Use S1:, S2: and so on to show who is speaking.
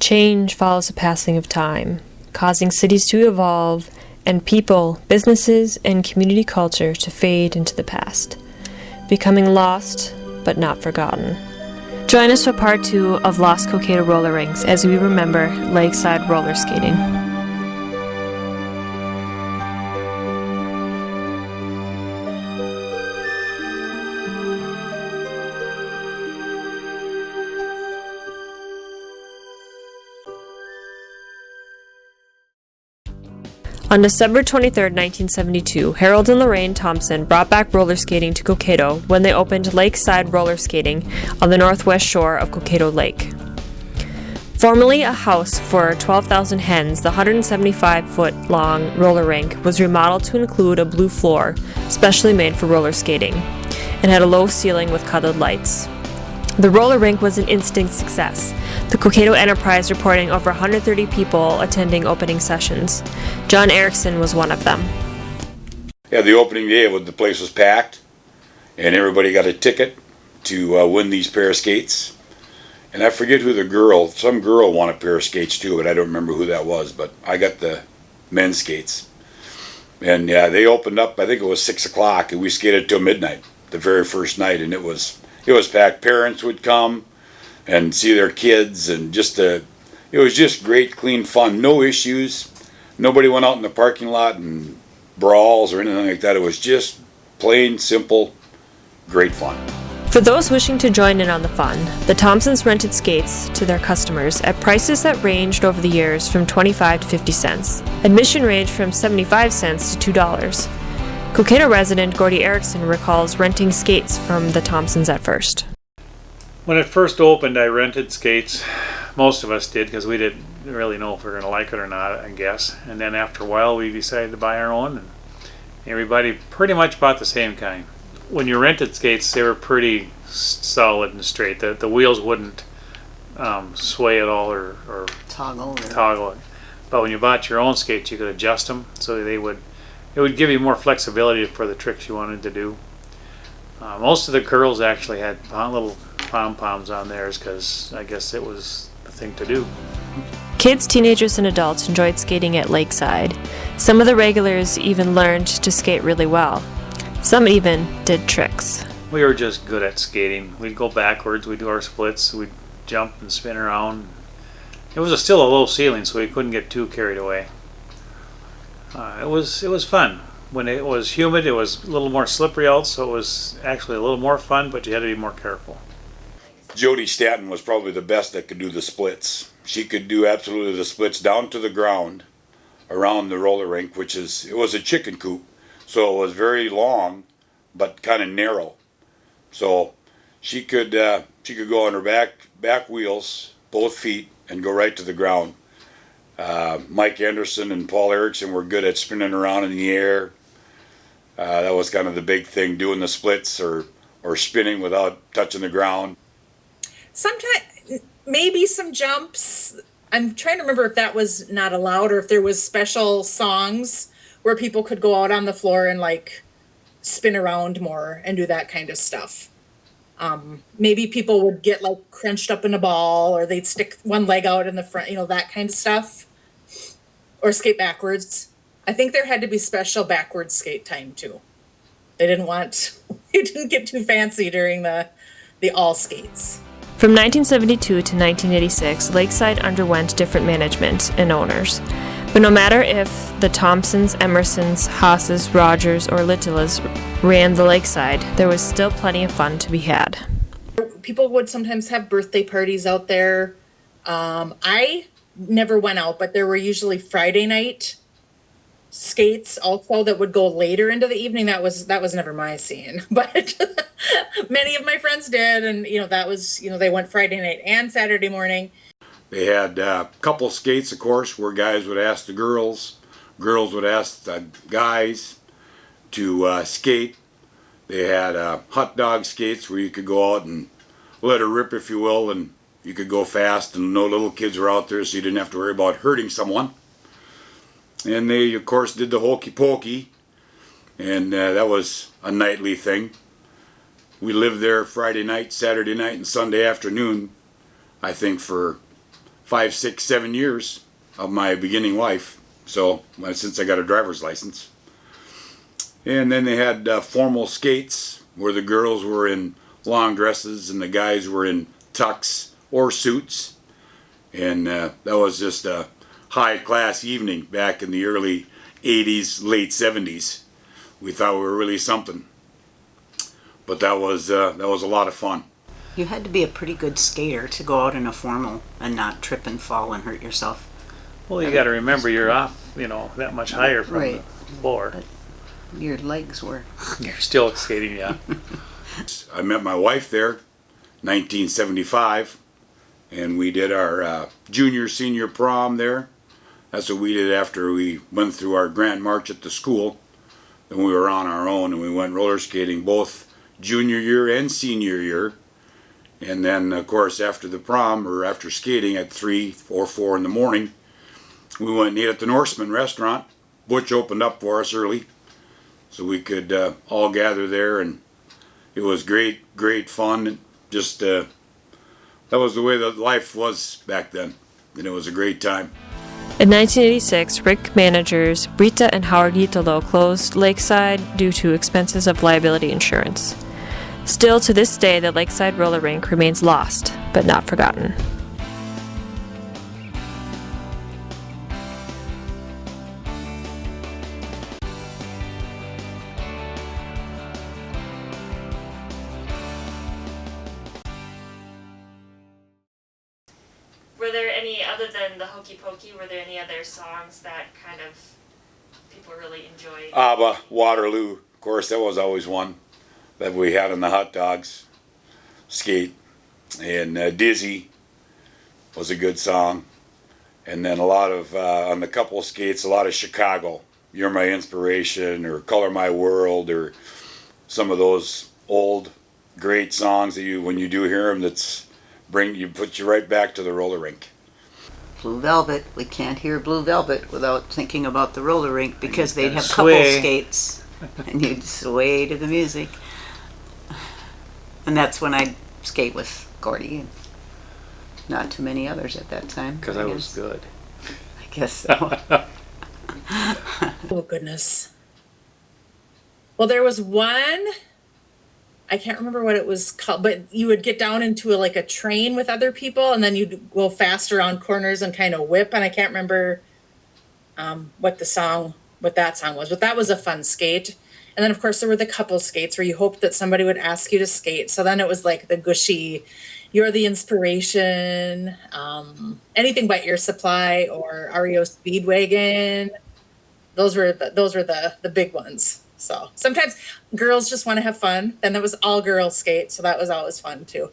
S1: Change follows the passing of time, causing cities to evolve and people, businesses, and community culture to fade into the past, becoming lost but not forgotten. Join us for part 2 of Lost Cokato Roller Rinks as we remember Lakeside Roller Skating. On December 23, 1972, Harold and Lorraine Thompson brought back roller skating to Cokato when they opened Lakeside Roller Skating on the northwest shore of Cokato Lake. Formerly a house for 12,000 hens, the 175-foot-long roller rink was remodeled to include a blue floor, specially made for roller skating, and had a low ceiling with colored lights. The roller rink was an instant success, the Cokato Enterprise reporting over 130 people attending opening sessions. John Erickson was one of them.
S2: Yeah, the opening day, the place was packed, and everybody got a ticket to win these pair of skates. And I forget who some girl won a pair of skates too, but I don't remember who that was, but I got the men's skates. And yeah, they opened up, I think it was 6 o'clock, and we skated till midnight, the very first night, and it was packed. Parents would come and see their kids, and it was just great, clean fun. No issues. Nobody went out in the parking lot and brawls or anything like that. It was just plain, simple, great fun.
S1: For those wishing to join in on the fun, the Thompsons rented skates to their customers at prices that ranged over the years from 25 to 50 cents. Admission ranged from 75 cents to $2. Cokato resident Jody Erickson recalls renting skates from the Thompsons at first.
S3: When it first opened, I rented skates. Most of us did because we didn't really know if we were going to like it or not, I guess. And then after a while, we decided to buy our own, and everybody pretty much bought the same kind. When you rented skates, they were pretty solid and straight. The wheels wouldn't sway at all or toggle. But when you bought your own skates, you could adjust them so it would give you more flexibility for the tricks you wanted to do. Most of the girls actually had little pom-poms on theirs because I guess it was the thing to do.
S1: Kids, teenagers, and adults enjoyed skating at Lakeside. Some of the regulars even learned to skate really well. Some even did tricks.
S3: We were just good at skating. We'd go backwards, we'd do our splits, we'd jump and spin around. It was still a low ceiling, so we couldn't get too carried away. It was fun. When it was humid, it was a little more slippery out, so it was actually a little more fun, but you had to be more careful.
S2: Jody Stanton was probably the best that could do the splits. She could do absolutely the splits down to the ground around the roller rink, it was a chicken coop, so it was very long, but kind of narrow. So she could go on her back wheels, both feet, and go right to the ground. Mike Anderson and Paul Erickson were good at spinning around in the air. That was kind of the big thing, doing the splits or spinning without touching the ground.
S4: Sometimes, maybe some jumps. I'm trying to remember if that was not allowed or if there was special songs where people could go out on the floor and like spin around more and do that kind of stuff. Maybe people would get like crunched up in a ball, or they'd stick one leg out in the front, that kind of stuff, or skate backwards. I think there had to be special backwards skate time too. They didn't get too fancy during the all skates.
S1: From 1972 to 1986, Lakeside underwent different management and owners. But no matter if the Thompsons, Emersons, Haas's, Rogers, or Littilas ran the Lakeside, there was still plenty of fun to be had.
S4: People would sometimes have birthday parties out there. I never went out, but there were usually Friday night skates also that would go later into the evening. That was never my scene, but many of my friends did, and that was they went Friday night and Saturday morning.
S2: They had a couple skates, of course, where guys would ask the girls would ask the guys to skate. They had hot dog skates where you could go out and let her rip, if you will, and you could go fast, and no little kids were out there, so you didn't have to worry about hurting someone. And they, of course, did the hokey pokey, and that was a nightly thing. We lived there Friday night, Saturday night, and Sunday afternoon, I think, for 5, 6, 7 years of my beginning life. So since I got a driver's license. And then they had formal skates where the girls were in long dresses and the guys were in tux or suits. And that was just a high-class evening back in the early 80s, late 70s. We thought we were really something. But that was a lot of fun.
S5: You had to be a pretty good skater to go out in a formal and not trip and fall and hurt yourself.
S3: Well, you got to remember you're off, that much higher from
S5: Right.
S3: the floor.
S5: Your legs were.
S3: You're still skating, yeah.
S2: I met my wife there, 1975, and we did our junior senior prom there. That's what we did after we went through our grand march at the school. Then we were on our own and we went roller skating both junior year and senior year. And then, of course, after the prom, or after skating at 3 or 4 in the morning, we went and ate at the Norseman restaurant. Butch opened up for us early, so we could all gather there, and it was great, great fun. And just, that was the way that life was back then, and it was a great time.
S1: In 1986, Rink managers Brita and Howard Hitalo closed Lakeside due to expenses of liability insurance. Still to this day, the Lakeside Roller Rink remains lost, but not forgotten. Were there any, other than the Hokey Pokey, were there any other songs that kind of people really enjoyed?
S2: ABBA, Waterloo, of course, that was always one that we had on the hot dogs skate. And Dizzy was a good song. And then a lot of, on the couple skates, a lot of Chicago. You're My Inspiration, or Color My World, or some of those old great songs that when you do hear them, put you right back to the roller rink.
S5: Blue Velvet. We can't hear Blue Velvet without thinking about the roller rink because they'd have
S3: Sway.
S5: couple skates and you'd sway to the music. And that's when I'd skate with Gordy and not too many others at that time.
S3: Because I was good.
S5: I guess so.
S4: Oh, goodness. Well, there was one, I can't remember what it was called, but you would get down into a train with other people, and then you'd go fast around corners and kind of whip, and I can't remember what that song was, but that was a fun skate. And then, of course, there were the couple skates where you hoped that somebody would ask you to skate. So then it was like the gushy, You're the Inspiration, Anything But Your Supply, or REO Speedwagon. Those were the big ones. So sometimes girls just want to have fun. Then it was all girls skate, so that was always fun too.